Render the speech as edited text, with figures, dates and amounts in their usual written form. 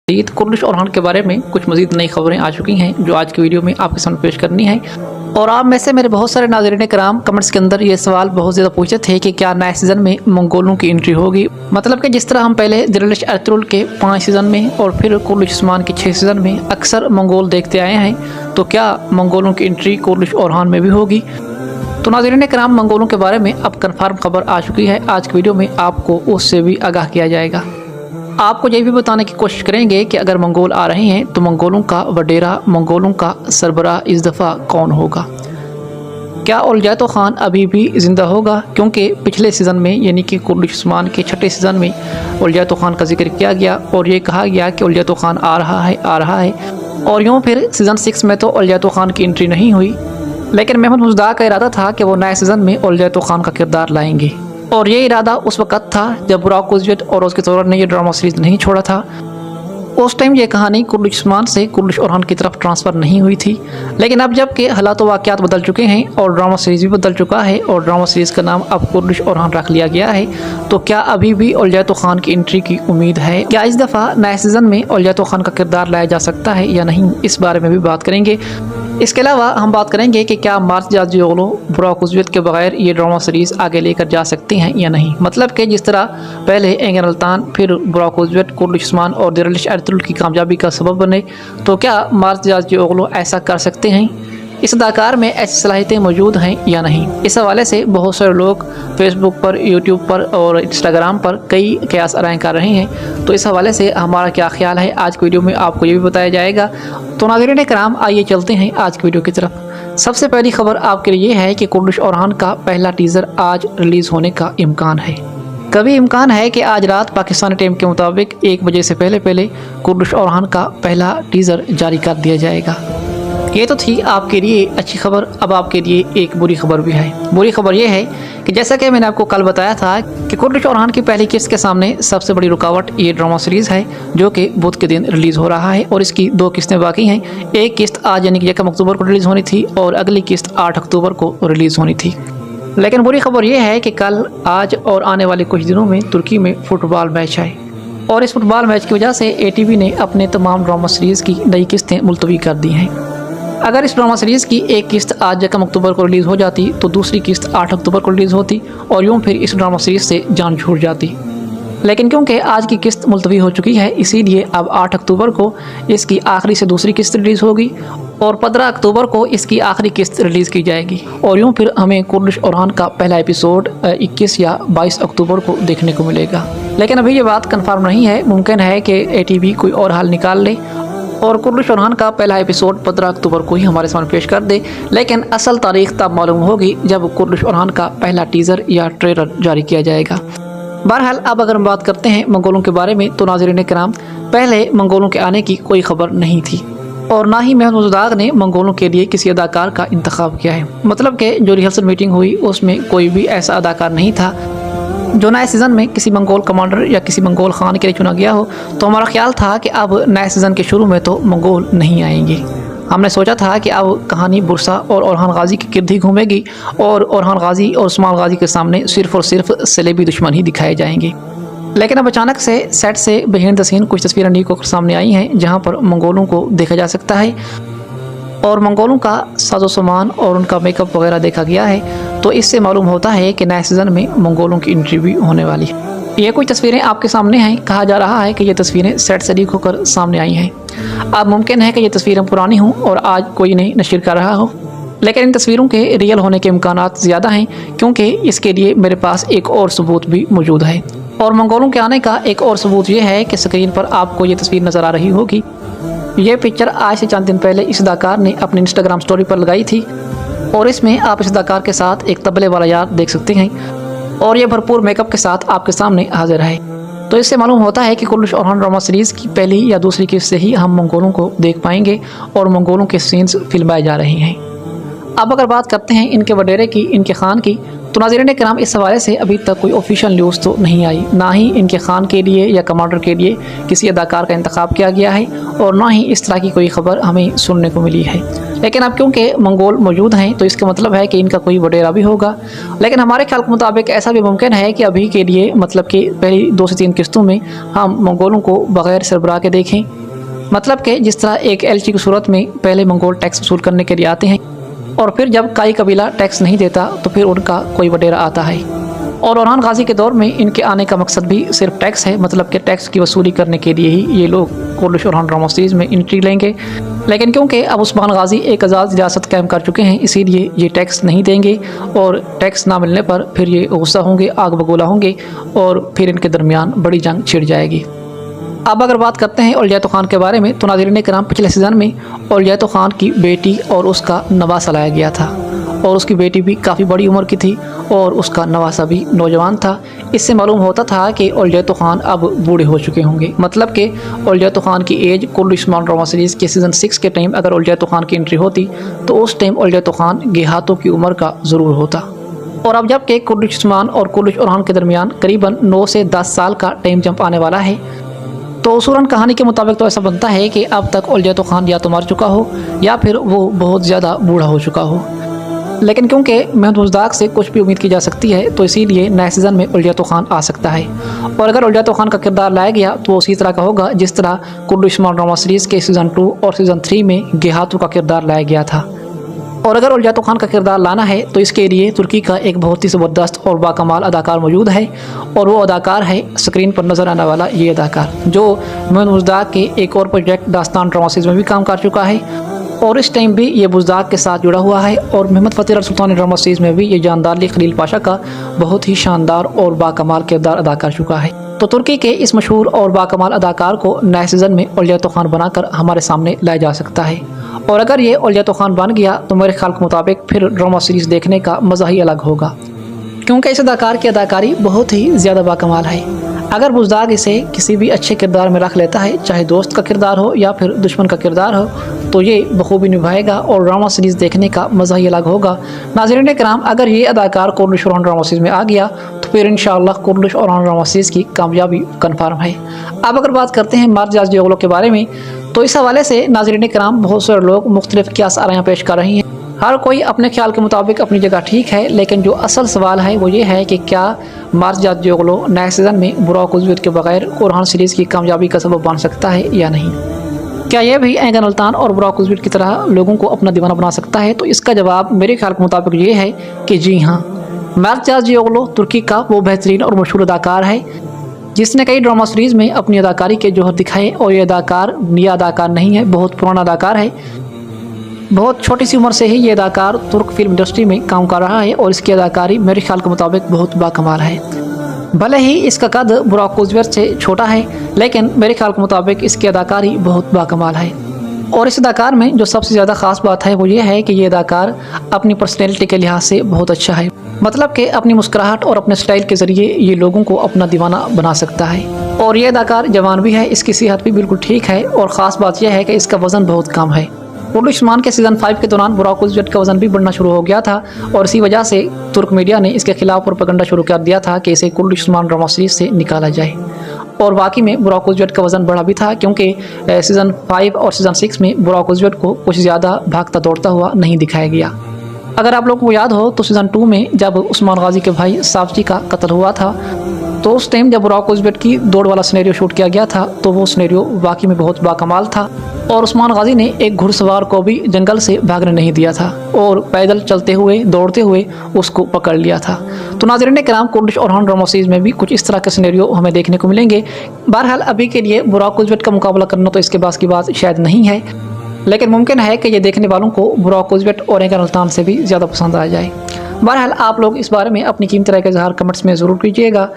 Eid Kurdish और के बारे में कुछ मज़ीद नई खबरें आ चुकी हैं जो आज की वीडियो में आपके सामने पेश करनी है। और आप में से मेरे बहुत सारे नाज़रीन कराम कमेंट्स के अंदर ये सवाल बहुत ज़्यादा पूछते थे कि क्या नए सीज़न में मंगोलों की एंट्री होगी। मतलब कि जिस तरह हम पहले दिरलिश अर्तुगरुल के 5 सीज़न में और फिर कुर्दिश उस्मान के 6 सीज़न में अक्सर मंगोल देखते आए हैं, तो क्या मंगोलों की एंट्री कुर्दिश और में भी होगी। तो नाज़रीन कराम मंगोलों के बारे में अब कन्फर्म खबर आ चुकी है। आज की वीडियो में आपको उससे भी आगाह किया जाएगा। आपको ये भी बताने की कोशिश करेंगे कि अगर मंगोल आ रहे हैं तो मंगोलों का वडेरा, मंगोलों का सरबराह इस दफ़ा कौन होगा। क्या उलजैतो खान अभी भी ज़िंदा होगा, क्योंकि पिछले सीज़न में यानी कि कुर्दिश उस्मान के 6ठे सीज़न में उलजैतो खान का जिक्र किया गया और ये कहा गया कि उलजैतो खान आ रहा है। और यूँ फिर सीज़न 6 में तो उलजैतो खान की एंट्री नहीं हुई, लेकिन महमूद मुज़द्दाक़ का इरादा था कि वो नए सीज़न में उलजैतो खान का किरदार लाएंगे। और ये इरादा उस वक़्त था जब बुराक उज़्ज़त और उसके तौर ने ये ड्रामा सीरीज़ नहीं छोड़ा था। उस टाइम ये कहानी कुर्दिश उस्मान से कुर्दिश और की तरफ ट्रांसफ़र नहीं हुई थी। लेकिन अब जब के हालात वाक़यात बदल चुके हैं और ड्रामा सीरीज़ भी बदल चुका है और ड्रामा सीरीज़ का नाम अब कुर्दिश और रख लिया गया है, तो क्या अभी भी उलजैतो खान की एंट्री की उम्मीद है। क्या इस दफ़ा नए सीज़न में उलजैतो खान का किरदार लाया जा सकता है या नहीं, इस बारे में भी बात करेंगे। इसके अलावा हम बात करेंगे कि क्या मार्ज़जाज़ियोग्लू बुराक उज़्ज़त के बगैर ये ड्रामा सीरीज़ आगे लेकर जा सकती हैं या नहीं। मतलब कि जिस तरह पहले एंगन अल्तान फिर बुराक उज़्ज़त कुर्दिश उस्मान और दिरलिश अर्तुगरुल की कामयाबी का सबब बने, तो क्या मार्ज़जाज़ियोग्लू ऐसा कर सकते हैं। इस अदाकार में ऐसी सलाहियतें मौजूद हैं या नहीं। इस हवाले से बहुत सारे लोग फेसबुक पर, यूट्यूब पर और इंस्टाग्राम पर कई कयास आराएँ कर रहे हैं। तो इस हवाले से हमारा क्या ख्याल है आज की वीडियो में आपको ये भी बताया जाएगा। तो नाज़रीन कराम आइए चलते हैं आज की वीडियो की तरफ। सबसे पहली खबर आपके लिए है कि कुर्दिश और का पहला टीज़र आज रिलीज़ होने का इम्कान है। कभी इम्कान है कि आज रात पाकिस्तानी टाइम के मुताबिक 1 बजे से पहले कुर्दिश और का पहला टीज़र जारी कर दिया जाएगा। ये तो थी आपके लिए अच्छी खबर। अब आपके लिए एक बुरी खबर भी है। बुरी खबर ये है कि जैसा कि मैंने आपको कल बताया था कि कुर्दिश और की पहली किस्त के सामने सबसे बड़ी रुकावट ये ड्रामा सीरीज़ है जो कि बुध के दिन रिलीज़ हो रहा है और इसकी 2 किस्तें बाकी हैं। एक किस्त आज यानी कि 1 अक्टूबर को रिलीज़ होनी थी और अगली किस्त 8 अक्टूबर को रिलीज़ होनी थी। लेकिन बुरी खबर ये है कि कल, आज और आने वाले कुछ दिनों में तुर्की में फुटबॉल मैच है और इस फुटबॉल मैच की वजह से ATV ने अपने तमाम ड्रामा सीरीज़ की नई किस्तें मुलतवी कर दी हैं। अगर इस ड्रामा सीरीज़ की एक किस्त आज 1 अक्टूबर को रिलीज़ हो जाती तो दूसरी किस्त 8 अक्टूबर को रिलीज़ होती और यूँ फिर इस ड्रामा सीरीज़ से जान छूट जाती। लेकिन क्योंकि आज की किस्त मुलतवी हो चुकी है, इसीलिए अब 8 अक्टूबर को इसकी आखिरी से दूसरी किस्त रिलीज़ होगी और 15 अक्टूबर को इसकी आखिरी किस्त रिलीज़ की जाएगी और यूँ फिर हमें कुर्दिश और का पहला एपिसोड 21 या 22 अक्टूबर को देखने को मिलेगा। लेकिन अभी ये बात कन्फर्म नहीं है। मुमकिन है कि ATV कोई और हाल निकाल ले और कुर्दिश और का पहला एपिसोड 15 अक्टूबर को ही हमारे सामने पेश कर दे। लेकिन असल तारीख तब मालूम होगी जब कुर्दिश और का पहला टीज़र या ट्रेलर जारी किया जाएगा। बहरहाल अब अगर हम बात करते हैं मंगोलों के बारे में, तो नाज़रीन कराम पहले मंगोलों के आने की कोई खबर नहीं थी और ना ही महमूद मुज़द्दाक़ ने मंगोलों के लिए किसी अदाकार का इंतखाब किया है। मतलब कि जो रिहर्सल मीटिंग हुई उसमें कोई भी ऐसा अदाकार नहीं था जो नए सीज़न में किसी मंगोल कमांडर या किसी मंगोल खान के लिए चुना गया हो। तो हमारा ख्याल था कि अब नए सीज़न के शुरू में तो मंगोल नहीं आएंगे। हमने सोचा था कि अब कहानी बुरसा और ओरहान गाजी की गिर्द ही घूमेगी और ओरहान गाजी और उस्मान गाजी के सामने सिर्फ़ और सिर्फ सलेबी दुश्मन ही दिखाए जाएंगे। लेकिन अब अचानक से सेट से बिहाइंड द सीन कुछ तस्वीरें लीक होकर सामने आई हैं जहाँ पर मंगोलों को देखा जा सकता है और मंगोलों का साजो सामान और उनका मेकअप वगैरह देखा गया है। तो इससे मालूम होता है कि नए सीज़न में मंगोलों की एंट्री भी होने वाली है। ये कुछ तस्वीरें आपके सामने हैं। कहा जा रहा है कि ये तस्वीरें सेट से लीक होकर सामने आई हैं। अब मुमकिन है कि ये तस्वीरें पुरानी हों और आज कोई नहीं नशर कर रहा हो, लेकिन इन तस्वीरों के रियल होने के इम्कानात ज़्यादा हैं क्योंकि इसके लिए मेरे पास एक और सबूत भी मौजूद है। और मंगोलों के आने का एक और सबूत ये है कि स्क्रीन पर आपको ये तस्वीर नज़र आ रही होगी। ये पिक्चर आज से चंद दिन पहले इस अदाकार ने अपनी इंस्टाग्राम स्टोरी पर लगाई थी और इसमें आप इस अदाकार के साथ एक तबले वाला यार देख सकते हैं और ये भरपूर मेकअप के साथ आपके सामने हाजिर है। तो इससे मालूम होता है कि कुर्दिश और ड्रामा सीरीज़ की पहली या दूसरी किस्त से ही हम मंगोलों को देख पाएंगे और मंगोलों के सीन्स फिल्माए जा रहे हैं। अब अगर बात करते हैं इनके वडेरे की, इनके खान की, तो नाज़रीन कराम इस हवाले से अभी तक कोई ऑफिशियल न्यूज़ तो नहीं आई। ना ही इनके खान के लिए या कमांडर के लिए किसी अदाकार का इंतखाब किया गया है और ना ही इस तरह की कोई ख़बर हमें सुनने को मिली है। लेकिन अब क्योंकि मंगोल मौजूद हैं तो इसका मतलब है कि इनका कोई वडेरा भी होगा। लेकिन हमारे ख्याल के मुताबिक ऐसा भी मुमकिन है कि अभी के लिए मतलब कि पहली 2 से 3 किस्तों में हम मंगोलों को बग़ैर सरबराह के देखें। मतलब कि जिस तरह एक एलची की सूरत में पहले मंगोल टैक्स वसूल करने के लिए आते हैं और फिर जब कोई कबीला टैक्स नहीं देता तो फिर उनका कोई वडेरा आता है। और ओरहान गाजी के दौर में इनके आने का मकसद भी सिर्फ टैक्स है, मतलब कि टैक्स की वसूली करने के लिए ही ये लोग कुर्दिश ओरहान ड्रामा सीरीज़ में एंट्री लेंगे। लेकिन क्योंकि अब उस्मान गाजी एक आज़ाद रियासत कायम कर चुके हैं, इसीलिए ये टैक्स नहीं देंगे और टैक्स ना मिलने पर फिर ये गुस्सा होंगे, आग बगोला होंगे और फिर इनके दरमियान बड़ी जंग छिड़ जाएगी। अब अगर बात करते हैं औलिया खान के बारे में तो नाज़रीन किराम, पिछले सीज़न में औलिया खान की बेटी और उसका नवासा लाया गया था और उसकी बेटी भी काफ़ी बड़ी उम्र की थी और उसका नवासा भी नौजवान था। इससे मालूम होता था कि औलिया खान अब बूढ़े हो चुके होंगे। मतलब कि औलिया खान की age Kurdish Orhan drama series के सीज़न 6 के टाइम अगर औलिया खान की एंट्री होती तो उस टाइम औलिया खान गेहातों की उम्र का ज़रूर होता। और अब जबकि कुर्दिश उस्मान और कुर्दिश ओरहान के दरमियान करीबन 9 से 10 साल का टाइम जंप आने वाला है, तो उसूलन कहानी के मुताबिक तो ऐसा बनता है कि अब तक औलिया खान या तो मर चुका हो या फिर वो बहुत ज़्यादा बूढ़ा हो चुका हो। लेकिन क्योंकि महमूद बुज़दाग से कुछ भी उम्मीद की जा सकती है तो इसीलिए नए सीज़न में औलिया खान आ सकता है। और अगर औलिया खान का किरदार लाया गया तो उसी तरह का होगा जिस तरह कुर्दिश ओरहान ड्रामा सीरीज़ के सीज़न 2 और सीज़न 3 में गेहातू का किरदार लाया गया था। और अगर औलिया खान का किरदार लाना है तो इसके लिए तुर्की का एक बहुत ही ज़बरदस्त और बाकमाल अदाकार मौजूद है और वो अदाकार है स्क्रीन पर नज़र आने वाला ये अदाकार, जो महमूद बुज़दाग के एक और प्रोजेक्ट दास्तान ड्रामा सीरीज़ में भी काम कर चुका है और इस टाइम भी ये बुज़दाग के साथ जुड़ा हुआ है। और मोहम्मद फ़तेह अल सुल्तान ड्रामा सीरीज़ में भी ये जानदार अली खलील पाशा का बहुत ही शानदार और बाकमाल किरदार अदा कर चुका है। तो तुर्की के इस मशहूर और बाकमाल अदाकार को नए सीज़न में औलिया खान बनाकर हमारे सामने लाया जा सकता है। और अगर ये औलिया खान बन गया तो मेरे ख्याल के मुताबिक फिर ड्रामा सीरीज़ देखने का मज़ा ही अलग होगा, क्योंकि इस अदाकार की अदाकारी बहुत ही ज़्यादा बाकमाल है। अगर बुज़दाग इसे किसी भी अच्छे किरदार में रख लेता है, चाहे दोस्त का किरदार हो या फिर दुश्मन का किरदार हो, तो ये बखूबी निभाएगा और ड्रामा सीरीज़ देखने का मज़ा ही अलग होगा। नाज़रीन किराम, अगर ये अदाकार कुर्दिश ओरहान ड्रामा सीरीज़ में आ गया तो फिर इंशाअल्लाह कुर्दिश ओरहान ड्रामा सीरीज़ की कामयाबी कन्फर्म है। अब अगर बात करते हैं मार्ज याज़दियोगलू के बारे में तो इस हवाले से नाज़रीन किराम बहुत सारे लोग मुख्तलिफ क़ियास आरायां पेश कर रही हैं। हर कोई अपने ख्याल के मुताबिक अपनी जगह ठीक है, लेकिन जो असल सवाल है वो ये है कि क्या मार्ज याज़दियोगलू नए सीज़न में बुराक उज़्विद के बगैर ओरहान सीरीज़ की कामयाबी का सबब बन सकता है या नहीं। क्या यह भी एंगन अल्तान और बुराक उज़्विद की तरह लोगों को अपना दीवाना बना सकता है? तो इसका जवाब मेरे ख्याल के मुताबिक ये है कि जी हाँ, मार्ज याज़दियोगलू तुर्की का वो बेहतरीन और मशहूर अदाकार है जिसने कई ड्रामा सीरीज़ में अपनी अदाकारी के जौहर दिखाए। और ये अदाकार नया अदाकार नहीं है, बहुत पुराना अदाकार है। बहुत छोटी सी उम्र से ही ये अदाकार तुर्क फिल्म इंडस्ट्री में काम कर रहा है और इसकी अदाकारी मेरे ख्याल के मुताबिक बहुत बाकमाल है। भले ही इसका कद बुराक उज़्विद से छोटा है, लेकिन मेरे ख्याल के मुताबिक इसकी अदाकारी बहुत बाकमाल है। और इस अदाकार में जो सबसे ज़्यादा ख़ास बात है वो ये है कि ये अदाकार अपनी पर्सनैलिटी के लिहाज से बहुत अच्छा है। मतलब कि अपनी मुस्कुराहट और अपने स्टाइल के ज़रिए ये लोगों को अपना दीवाना बना सकता है। और ये अदाकार जवान भी है, इसकी सेहत भी बिल्कुल ठीक है और ख़ास बात यह है कि इसका वज़न बहुत कम है। कुर्दिश उस्मान के सीज़न 5 के दौरान बुराक उज़्विद का वज़न भी बढ़ना शुरू हो गया था और इसी वजह से तुर्क मीडिया ने इसके खिलाफ प्रोपेगेंडा शुरू कर दिया था कि इसे कुर्दिश उस्मान ड्रामा सीरीज़ से निकाला जाए। और वाकई में बुराक उज़्विद का वज़न बढ़ा भी था, क्योंकि सीज़न 5 और सीज़न 6 में बुराक उज़्विद को कुछ ज़्यादा भागता दौड़ता हुआ नहीं दिखाया गया। अगर आप लोगों को याद हो तो सीज़न 2 में जब उस्मान गाजी के भाई साफजी का कत्ल हुआ था तो उस टाइम जब बुराक उज़्विद की दौड़ वाला सिनेरियो शूट किया गया था तो वो सिनेरियो वाकई में बहुत बाकमाल था और उस्मान गाजी ने एक घुड़सवार को भी जंगल से भागने नहीं दिया था और पैदल चलते हुए दौड़ते हुए उसको पकड़ लिया था। तो नाज़रीन किराम, कुर्दिश ओरहान ड्रामा सीरीज़ में भी कुछ इस तरह के सिनेरियो हमें देखने को मिलेंगे। बहरहाल अभी के लिए बुराक उज़्विद का मुकाबला करना तो इसके पास की बात शायद नहीं है, लेकिन मुमकिन है कि ये देखने वालों को बुराक उज़्विद और एंगन अल्तान से भी ज़्यादा पसंद आ जाए। बहरहाल आप लोग इस बारे में अपनी कीमती राय का इज़हार कमेंट्स में ज़रूर कीजिएगा।